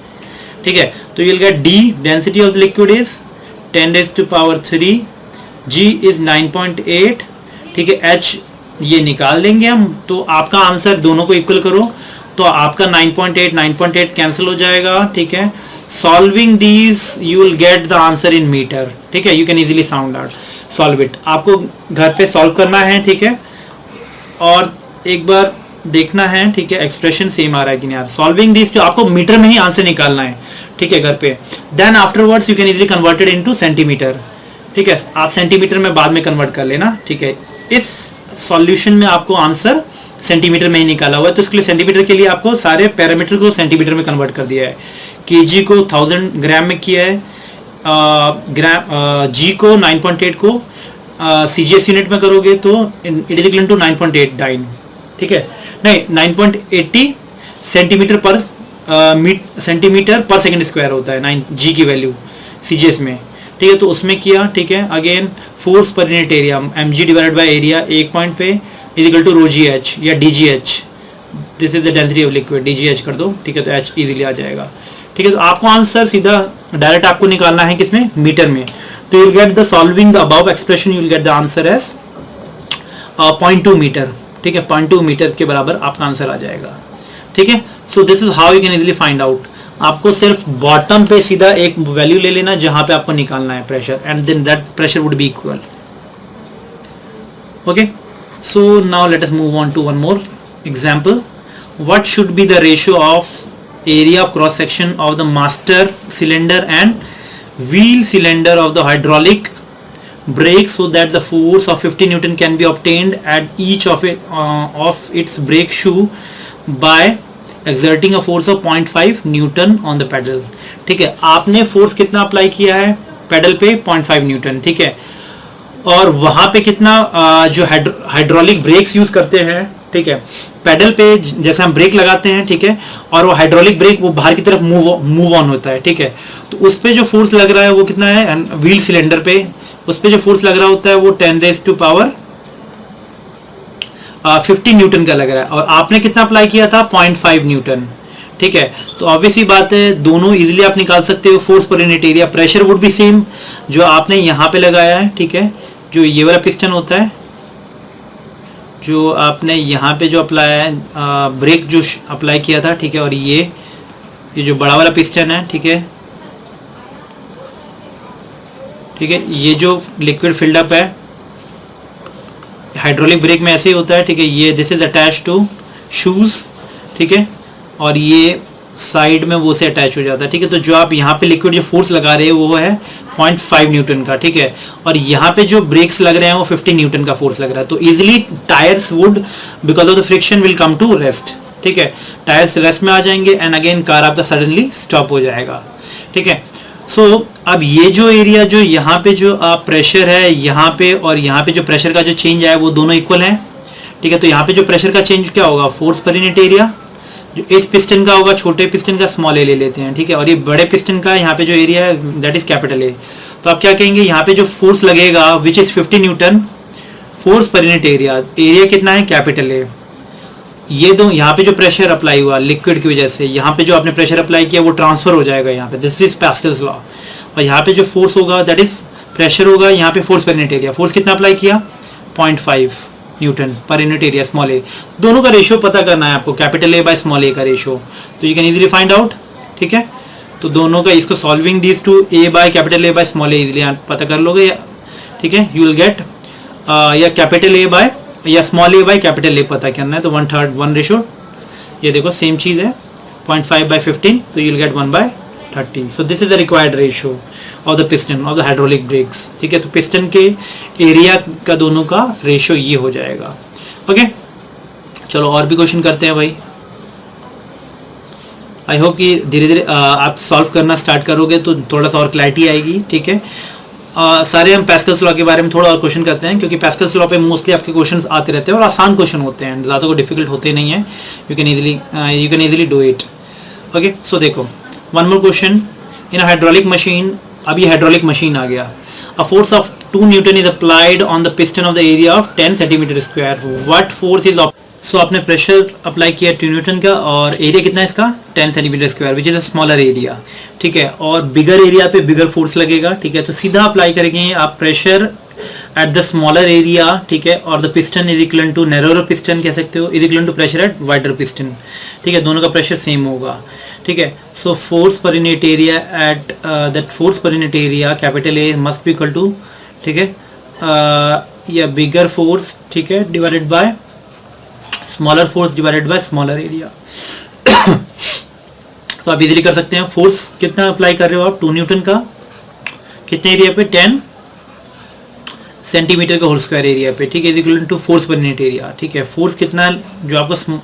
ठीक है. तो you will gate D, density of the liquid is 10⁻³ G is 9.8, ठीक है. H ये निकाल देंगे हम, तो आपका आंसर दोनों को इक्वल करो तो आपका 9.8 कैंसिल हो जाएगा, ठीक है. Solving these you will get the answer in metre, ठीक है. You can easily sound out, solve it. आपको घर पे सॉल्व करना है, ठीक है, और एक बार देखना है, ठीक है, एक्सप्रेशन सेम आ रहा है कि नहीं आ रहा. सॉल्विंग दीज तो आपको मीटर में ही आंसर निकालना है, ठीक है, घर पे. Then afterwards you can easily convert it into centimetre, ठीक है. आप सेंटीमीटर में बाद में कन्वर्ट कर लेना, ठीक है. इस सॉल्यूशन में आपको आंसर सेंटीमीटर में ही निकाला हुआ है, तो इसके लिए सेंटीमीटर के लिए आपको सारे पैरामीटर को सेंटीमीटर में कन्वर्ट कर दिया है. केजी को 1000 ग्राम में किया है, जी को 9.8 को CGS यूनिट में करोगे तो it is equal to 9.8 dyne, ठीक है, नहीं 9.80 सेंटीमीटर पर सेकंड स्क्वायर होता है 9 जी की वैल्यू CGS में, ठीक है. तो उसमें किया, ठीक है. Again force per unit area mg divided by area एक पॉइंट पे इज इक्वल टू ρgh या DGH. This is the density of liquid, DGH कर दो, ठीक है. तो h इजीली आ जाएगा, ठीक है. तो आपको आंसर सीधा डायरेक्ट आपको निकालना है किसमें, मीटर में. तो you will get the solving the above expression, you will get the answer as 0.2 metre, ठीक है. 0.2 मीटर के बराबर आपका आंसर आ जाएगा, ठीक है. So this is how you can easily find out. आपको सिर्फ बॉटम पे सीधा एक वैल्यू ले लेना जहां पे आपको निकालना है pressure, and then that pressure would be equal. Okay, so now let us move on to one more example. What should be the ratio of area of cross section of the master cylinder and wheel cylinder of the hydraulic brake so that the force of 50 Newton can be obtained at each of its brake shoe by exerting a force of 0.5 Newton on the pedal. ठीक है, आपने force कितना apply किया है pedal पे 0.5 Newton. ठीक है, और वहां पे कितना जो हाइड्रोलिक ब्रेक्स यूज करते हैं, ठीक है, पेडल पे जैसे हम ब्रेक लगाते हैं, ठीक है, और वो हाइड्रोलिक ब्रेक वो बाहर की तरफ मूव ऑन होता है। ठीक है, तो उस पे जो फोर्स लग रहा है वो कितना है, व्हील सिलेंडर पे उस पे जो फोर्स लग रहा होता है वो 10⁻⁴ 50 न्यूटन का लग रहा है, और आपने कितना अप्लाई किया था 0.5 न्यूटन। ठीक है, तो ऑब्वियसली बात है दोनों इजीली आप निकाल सकते हो। Force per unit area, pressure would be same जो आपने यहाँ पे लगाया है। ठीक है, जो ये वाला पिस्टन होता है, जो आपने यहाँ पे जो अप्लाई है ब्रेक जो अप्लाई किया था, ठीक है, और ये जो बड़ा वाला पिस्टन है, ठीक है, ठीक है, ये जो लिक्विड फिल्डअप है हाइड्रोलिक ब्रेक में ऐसे ही होता है। ठीक है, ये this is attach to shoes. ठीक है, और ये साइड में वो से अटैच हो जाता है। ठीक है, तो जो आप यहाँ पे लिक्विड जो फोर्स लगा रहे हो वो है 0.5 न्यूटन का। ठीक है, और यहाँ पे जो ब्रेक्स लग रहे हैं वो 50 न्यूटन का फोर्स लग रहा है। तो easily tyres would because of the friction will come to rest. ठीक है, टायर्स रेस्ट में आ जाएंगे एंड अगेन कार आपका सडनली स्टॉप हो जाएगा। ठीक है, सो अब ये जो एरिया जो यहाँ पे जो प्रेशर है यहाँ पे और यहाँ पे जो प्रेशर का जो चेंज है वो दोनों इक्वल है। ठीक है, तो यहाँ पे जो प्रेशर का चेंज क्या होगा, फोर्स पर यूनिट एरिया जो इस पिस्टन का होगा, छोटे पिस्टन का स्मॉल ए ले लेते हैं। ठीक है, और ये बड़े पिस्टन का यहाँ पे जो एरिया है दैट इज कैपिटल ए। तो आप क्या कहेंगे, यहाँ पे जो फोर्स लगेगा which is 50 Newton, force per unit area, area कितना है कैपिटल ए। ये दो यहाँ पे जो प्रेशर अप्लाई हुआ लिक्विड की वजह से, यहाँ पे जो आपने प्रेशर अप्लाई किया वो ट्रांसफर हो जाएगा यहाँ पे, दिस इज पास्कल्स लॉ। और यहाँ पे जो फोर्स होगा दैट इज प्रेशर होगा, यहाँ पे force per unit area, force कितना अप्लाई किया 0.5 न्यूटन पर यूनिट एरिया स्मॉल ए। दोनों का रेशियो पता करना है आपको, capital A by small A का रेशियो, तो you can easily find out. ठीक है, तो दोनों का इसको solving this to A by capital A by small A easily आप पता कर लोगे। ठीक है, यू विल गेट या कैपिटल ए बाय या small A by capital A पता करना है, तो 1/3 1 रेशियो, ये देखो सेम चीज़ है 0.5/15, तो you will gate 1/30। So this is the required ratio of the piston of the hydraulic breaks. ठीक है, तो पिस्टन के एरिया का दोनों का रेशियो ये हो जाएगा। ओके, चलो और भी क्वेश्चन करते हैं भाई। आई होप कि धीरे धीरे आप सॉल्व करना स्टार्ट करोगे तो थोड़ा सा और क्लैरिटी आएगी। ठीक है, सारे हम पास्कल्स लॉ के बारे में थोड़ा और क्वेश्चन करते हैं, क्योंकि पास्कल्स लॉ पे मोस्टली आपके क्वेश्चंस आते रहते हैं और आसान क्वेश्चन होते हैं, ज़्यादा को डिफिकल्ट होते नहीं है। You can easily do it. Okay, so देखो one more question, in hydraulic machine, अब ये हाइड्रोलिक मशीन आ गया, a force of 2 newton is applied on the piston of the area of 10 centimetre square, what force is. So आपने pressure apply किया 2 Newton का और area कितना है इसका 10 centimetre square which is a smaller area. ठीक है, और बिगर एरिया पे बिगर फोर्स लगेगा। ठीक है, तो सीधा अप्लाई करेंगे आप pressure at the smaller area. ठीक है, और the piston is equal to narrower piston कह सकते हो, is equal to pressure at wider piston. ठीक है, दोनों का प्रेशर सेम होगा। ठीक है, so force per unit area at that force per unit area capital A must be equal to, ठीक है, या बिगर फोर्स, ठीक है, divided by smaller force divided by smaller area. तो आप इजीली कर सकते हैं। फोर्स कितना अप्लाई कर रहे हो आप 2 न्यूटन का, कितने एरिया पे 10 सेंटीमीटर का होल स्क्वायर एरिया पे। ठीक है, equal to force per unit area. ठीक है, फोर्स कितना जो आपका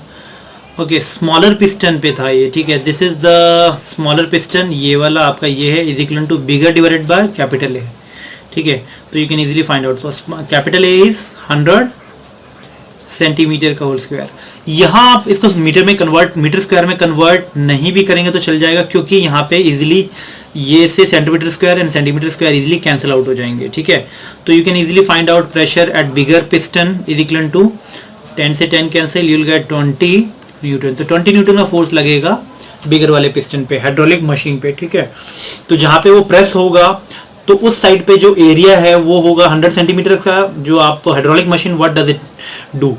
ओके स्मॉलर पिस्टन पे था ये। ठीक है, this is the smaller piston, ये वाला आपका ये है, is equal to bigger divided by capital A. ठीक है, तो you can easily find out. Capital A is 100 centimetre का होल स्क्वायर। यहाँ आप इसको मीटर स्क्वायर में कन्वर्ट नहीं भी करेंगे तो चल जाएगा, क्योंकि यहाँ पे इजीली ये से centimetre square and centimetre square easily cancel out हो जाएंगे। ठीक है, तो you can easily find out pressure at bigger piston is equal to 10 से 10 cancel, you will get 20 newton. तो 20 न्यूटन का फोर्स लगेगा बिगर वाले पिस्टन पे हाइड्रोलिक मशीन पे। ठीक है, तो जहाँ पे वो प्रेस होगा तो उस साइड पे जो एरिया है वो होगा 100 सेंटीमीटर का। जो आप hydraulic machine what does it do,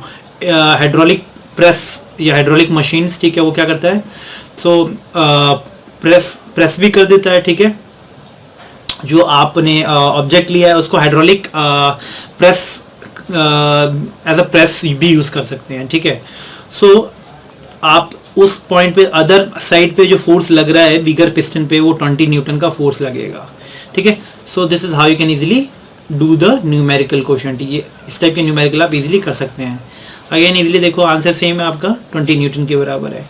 hydraulic press या हाइड्रोलिक मशीन्स, ठीक है, वो क्या करता है, सो प्रेस भी कर देता है। ठीक है, जो आपने ऑब्जेक्ट लिया है उसको hydraulic press as a press भी यूज कर सकते हैं। ठीक है, सो आप उस पॉइंट पे अदर साइड पे जो फोर्स लग रहा है बिगर पिस्टन पे वो 20 न्यूटन का फोर्स लगेगा। ठीक है, so this is how you can easily do the numerical question. ये इस टाइप के न्यूमेरिकल आप इजीली कर सकते हैं। अगेन इजीली देखो आंसर सेम है आपका 20 न्यूटन के बराबर है।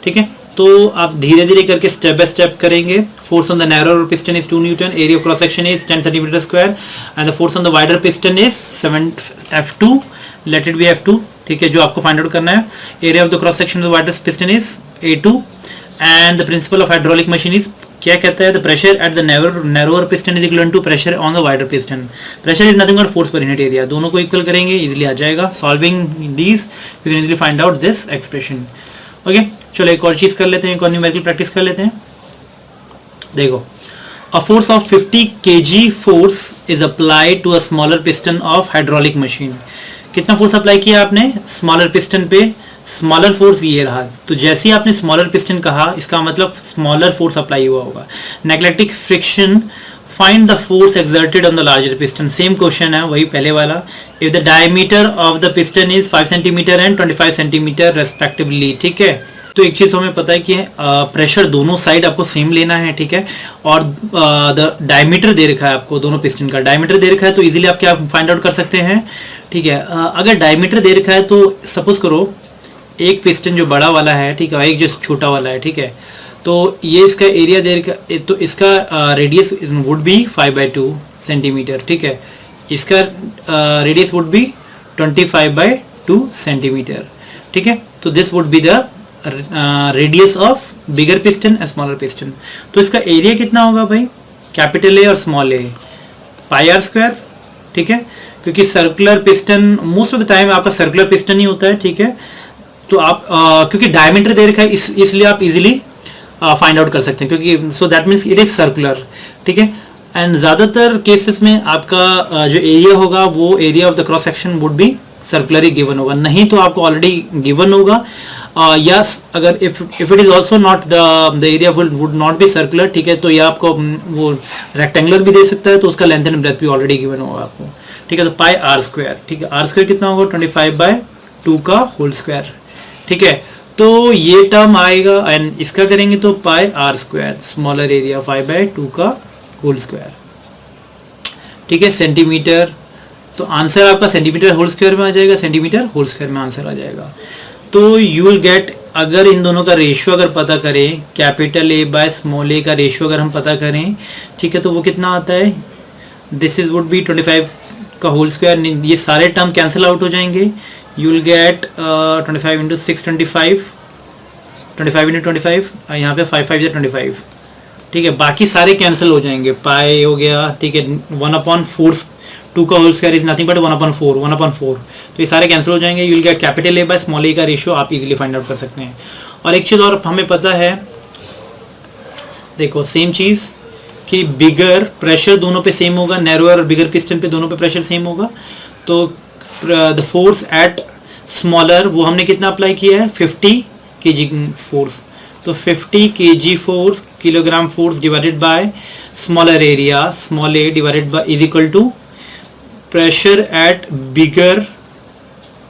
ठीक है, तो आप धीरे धीरे करके स्टेप बाय स्टेप करेंगे. Force on the narrower piston is 2 newton, area of cross section is 10 centimetre square and the force on the wider piston is 7 F2, let it be F2. ठीक है, जो आपको फाइंड आउट करना है. Area of the cross section of the wider piston is A2 and the principle of hydraulic machine is, क्या कहता है, the pressure at the narrower piston is equal to pressure on the wider piston. Pressure is nothing but force per unit area. दोनों को equal करेंगे, easily आ जाएगा. Solving these you can easily find out this expression. Okay, चलो एक और चीज कर लेते हैं, एक और न्यूमेरिकल प्रैक्टिस कर लेते हैं. देखो, a force of 50 kg force is applied to a smaller piston of hydraulic machine. कितना फोर्स अप्लाई किया आपने स्मॉलर पिस्टन पे? स्मॉलर फोर्स ये रहा. तो जैसे ही आपने स्मॉलर पिस्टन कहा, इसका मतलब स्मॉलर फोर्स अप्लाई हुआ होगा. Neglecting friction, find the force exerted on the larger piston. Same question है, वही पहले वाला. If the diameter of the piston is 5 centimetre and 25 centimetre respectively. ठीक है, तो एक चीज हमें पता है कि प्रेशर दोनों साइड आपको सेम लेना है. ठीक है, और द डायमीटर दे रखा है आपको, दोनों पिस्टन का डायमीटर दे रखा है, तो इजीली आप क्या फाइंड आउट कर सकते हैं. ठीक है, अगर डायमीटर दे रखा है तो सपोज करो एक पिस्टन जो बड़ा वाला है, ठीक है, एक जो छोटा वाला है. ठीक है, तो ये इसका एरिया दे रखा, तो इसका रेडियस वुड बी 5/2 सेंटीमीटर. ठीक है, इसका रेडियस वुड बी 25/2 सेंटीमीटर. ठीक है, तो this would be the radius of bigger piston and smaller piston. तो इसका एरिया कितना होगा भाई, कैपिटल ए और small A, pi r square. ठीक है, क्योंकि circular piston most of the time आपका सर्कुलर पिस्टन ही होता है. ठीक है, तो आप क्योंकि डायमीटर दे रखा है, इसलिए आप इजीली फाइंड आउट कर सकते हैं, क्योंकि so that means it is circular. ठीक है, एंड ज़्यादातर केसेस में आपका जो एरिया होगा वो area of the cross section would be circular he given होगा. नहीं तो आपको ऑलरेडी गिवन होगा. यस, अगर if it is also not the area would not be circular. ठीक है, तो ये आपको वो रेक्टेंगुलर भी दे सकता है, तो उसका लेंथ एंड ब्रेथ भी ऑलरेडी गिवन होगा आपको. ठीक है, तो पाई आर स्क्वायर. ठीक है, आर स्क्वायर कितना होगा, 25/2 का होल स्क्वायर. ठीक है, तो ये टर्म आएगा एंड इसका करेंगे तो पाई आर स्क्वायर, स्मॉलर एरिया 5/2 का होल स्क्वायर. ठीक है, सेंटीमीटर, तो आंसर आपका सेंटीमीटर होल स्क्वायर में आ जाएगा, सेंटीमीटर होल स्क्वायर में आंसर आ जाएगा. तो यू विल गेट, अगर इन दोनों का रेशियो अगर पता करें, capital A by small A का रेशियो अगर हम पता करें, ठीक है, तो वो कितना आता है, दिस इज वुड बी 25 का होल स्क्वायर. ये सारे टर्म कैंसिल आउट हो जाएंगे. You will get 25 into 625, 25 into 25, यहाँ पे 5 5 25. ठीक है, बाकी सारे कैंसिल हो जाएंगे. पाई हो गया. ठीक है, 1/4 2 का whole square is nothing but 1/4. तो ये सारे कैंसिल हो जाएंगे. You will get capital A by small A का रेशियो आप इजीली फाइंड आउट कर सकते हैं. और एक चीज़ और हमें पता है, देखो सेम चीज़ कि बिगर प्रेशर दोनों पे सेम होगा, नैरोअर और बिगर पिस्टन पे दोनों पे प्रेशर सेम होगा. तो द फोर्स एट स्मॉलर वो हमने कितना अप्लाई किया है, 50 kg फोर्स. तो 50 kg force, kilogram force divided by smaller area, small A divided by is equal to pressure at bigger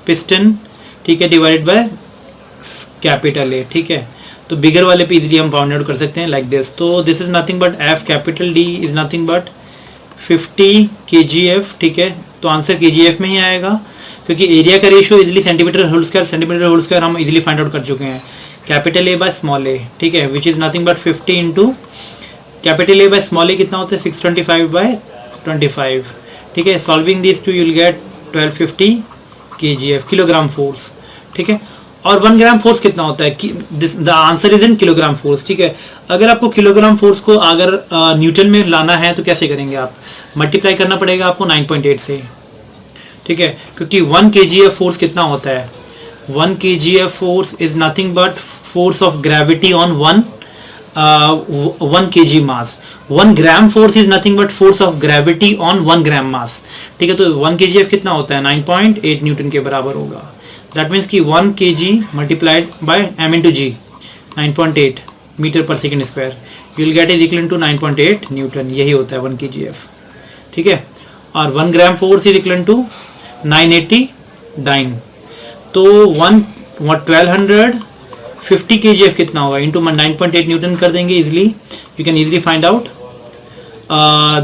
piston. ठीक है, डिवाइडेड बाय कैपिटल ए. ठीक है, तो बिगर वाले पे इजीली हम फाइंड आउट कर सकते हैं लाइक दिस. तो this is nothing but F capital D is nothing but 50 kgf. ठीक है, तो आंसर kgf में ही आएगा, क्योंकि एरिया का ratio easily centimetre whole square हम इजीली फाइंड आउट कर चुके हैं. Capital A by small A. ठीक है, which is nothing but 50 into capital A by small A कितना होता है, 625/25. ठीक है, solving this two you will get 1250 kgf, kilogram force. ठीक है, और 1 ग्राम फोर्स कितना होता है, the answer is in kilogram force. ठीक है, अगर आपको किलोग्राम फोर्स को अगर न्यूटन में लाना है तो कैसे करेंगे, आप मल्टीप्लाई करना पड़ेगा आपको 9.8 से. ठीक है, क्योंकि 1 kgf फोर्स कितना होता है, 1 kgf force is nothing but force of gravity on 1 kg mass. 1 gram force is nothing but force of gravity on 1 ग्राम मास. ठीक है, तो 1 kgf कितना होता है, 9.8 न्यूटन के बराबर होगा. दैट मीन्स कि 1 kg multiplied by m into g, 9.8 metre per second square, you will get is equal to 9.8 newton. यही होता है 1 kgf. ठीक है, और 1 gram force is equal to 989. तो 1250 kgf कितना होगा, इंटू 9.8 न्यूटन कर देंगे easily. You can easily find out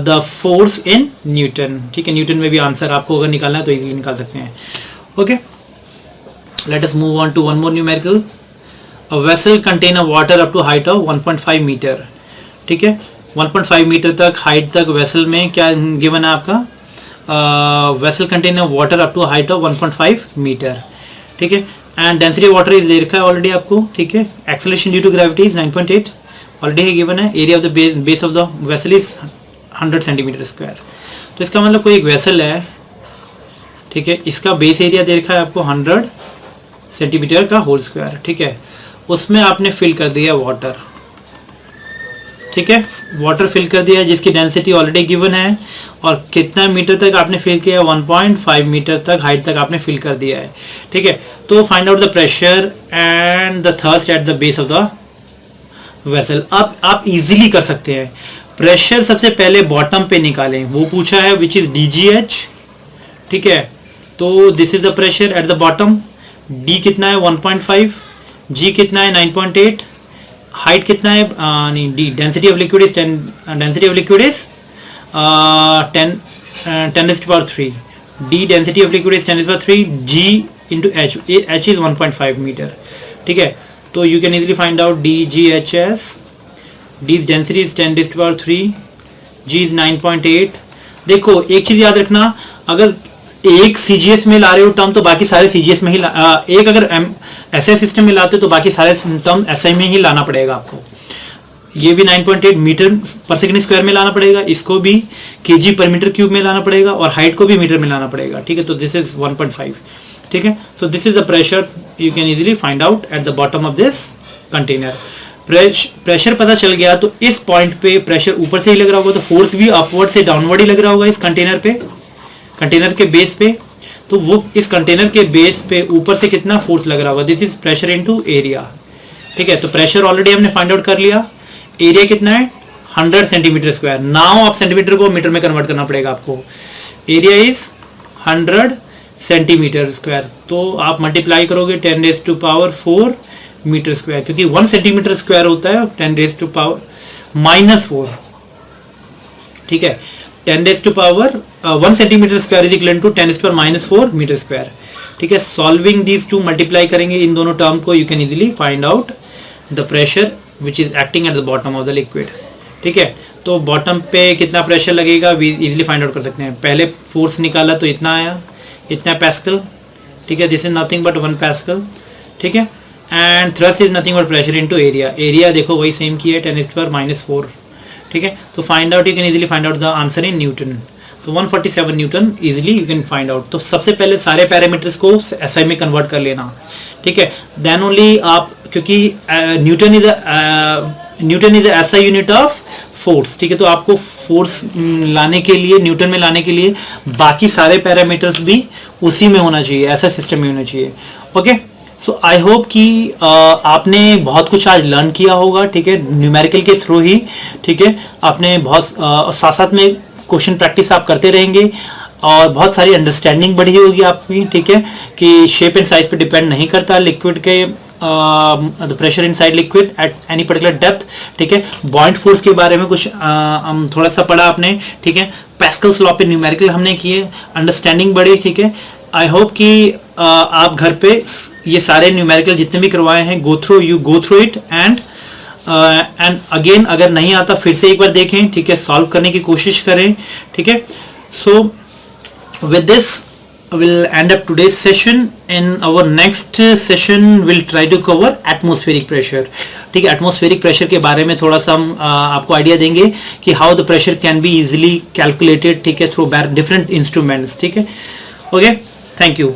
the force in newton. ठीक है, न्यूटन में भी आंसर आपको अगर निकालना है तो इजिली निकाल सकते हैं. Okay, let us move on to one more numerical. Vessel contain a water up to height of 1.5 metre, ठीक है, 1.5 मीटर तक हाइट तक वेसल में क्या गिवन है आपका, vessel contain a water up to height of 1.5 metre, ठीक है, एंड डेंसिटी वाटर इज दे रखा है ऑलरेडी आपको, ठीक है, acceleration due to gravity is 9.8 already given है, area of the base of the vessel is 100 centimetre square. तो इसका मतलब कोई एक वेसल है, ठीक है, इसका बेस एरिया दे रखा है आपको 100 सेंटीमीटर का होल स्क्वायर, ठीक है, उसमें आपने फिल कर दिया वाटर, ठीक है, वाटर फिल कर दिया जिसकी डेंसिटी ऑलरेडी गिवन है, और कितना मीटर तक आपने फिल किया, 1.5 मीटर तक हाइट तक आपने फिल कर दिया है, ठीक है। तो find out the pressure and the thrust at the base of the vessel. अब आप इजीली कर सकते हैं, प्रेशर सबसे पहले बॉटम पे निकालें, वो पूछा है विच इज DGH, ठीक है, तो this is the pressure at the bottom, D कितना है 1.5, G कितना है 9.8, हाइट कितना है नहीं D, density of liquid is 10 to the power 3, D density of liquid is 10 to the power 3, G into H is 1.5 metre, ठीक है, तो you can easily find out DGHS, D's density is 10 to the power 3, G is 9.8। देखो एक चीज याद रखना, अगर एक CGS में ला रहे हो टर्म तो बाकी सारे CGS में ही एक अगर SI सिस्टम में लाते हो तो बाकी सारे टर्म SI में ही लाना पड़ेगा आपको। ये भी 9.8 मीटर पर सेकंड स्क्वायर में लाना पड़ेगा, इसको भी kg पर मीटर क्यूब में लाना पड़ेगा, और हाइट को भी मीटर में लाना पड़ेगा, ठीक है, तो दिस इज 1.5, ठीक है। So this is the pressure you can easily find out at the bottom of this container. Pressure पता चल गया तो इस पॉइंट पे प्रेशर ऊपर से ही लग रहा होगा, तो फोर्स भी अपवर्ड से डाउनवर्ड ही लग रहा होगा इस कंटेनर पे, कंटेनर के बेस पे, तो वो इस कंटेनर के बेस पे ऊपर से कितना फोर्स लग रहा होगा, this is pressure into area, ठीक है। तो प्रेशर ऑलरेडी हमने फाइंड आउट कर लिया, एरिया कितना है 100 सेंटीमीटर स्क्वायर, नाउ आप सेंटीमीटर को मीटर में कन्वर्ट करना पड़ेगा आपको, एरिया इज 100 सेंटीमीटर स्क्वायर, तो आप मल्टीप्लाई करोगे 10 raised to power 4 metre square, क्योंकि 1 सेंटीमीटर स्क्वायर होता है 10 raised to power -4, ठीक है, 10 raised to power 1 centimetre square is equal to 10 raised to power -4 metre square, ठीक है। सॉल्विंग दीज टू मल्टीप्लाई करेंगे इन दोनों टर्म को, you can easily find out the pressure which is acting at the bottom of the liquid, ठीक है। तो bottom पे कितना प्रेशर लगेगा वी इजीली फाइंड आउट कर सकते हैं, पहले फोर्स निकाला तो इतना आया, इतना पैस्कल, ठीक है, this is nothing but 1 Pascal, ठीक है, and thrust is nothing but pressure into area, area देखो वही सेम की है 10 raised to power -4, ठीक है। तो find out, you can easily find out the answer in newton, तो 147 Newton easily you can find out. तो सबसे पहले सारे पैरामीटर्स को SI में कन्वर्ट कर लेना, ठीक है, देन ओनली आप, क्योंकि Newton is a SI unit of force, ठीक है, तो आपको फोर्स लाने के लिए, न्यूटन में लाने के लिए बाकी सारे पैरामीटर्स भी उसी में होना चाहिए, ऐसा सिस्टम में होना चाहिए, ओके। सो आई होप कि आपने बहुत कुछ आज लर्न किया होगा, ठीक है, न्यूमेरिकल के थ्रू ही, ठीक है, आपने बहुत साथ साथ में क्वेश्चन प्रैक्टिस आप करते रहेंगे और बहुत सारी अंडरस्टैंडिंग बढ़ी होगी आपकी, ठीक है, कि शेप एंड साइज पे डिपेंड नहीं करता लिक्विड के the pressure inside liquid at any particular depth, ठीक है। बॉइंट फोर्स के बारे में कुछ हम थोड़ा सा पढ़ा आपने, ठीक है, पैस्कल्स लॉ पे न्यूमेरिकल हमने किए, अंडरस्टैंडिंग बढ़ी, ठीक है। आई होप कि आप घर पे ये सारे न्यूमेरिकल जितने भी करवाए हैं go through it and again अगर नहीं आता फिर से एक बार देखें, ठीक है, सॉल्व करने की कोशिश करें, ठीक है। So with this we'll end up today's session. In our next session we'll try to cover atmospheric pressure, ठीक है, atmospheric pressure के बारे में थोड़ा सा हम आपको आइडिया देंगे कि how the pressure can be easily calculated, ठीक है, through different instruments, ठीक है, ओके, थैंक यू।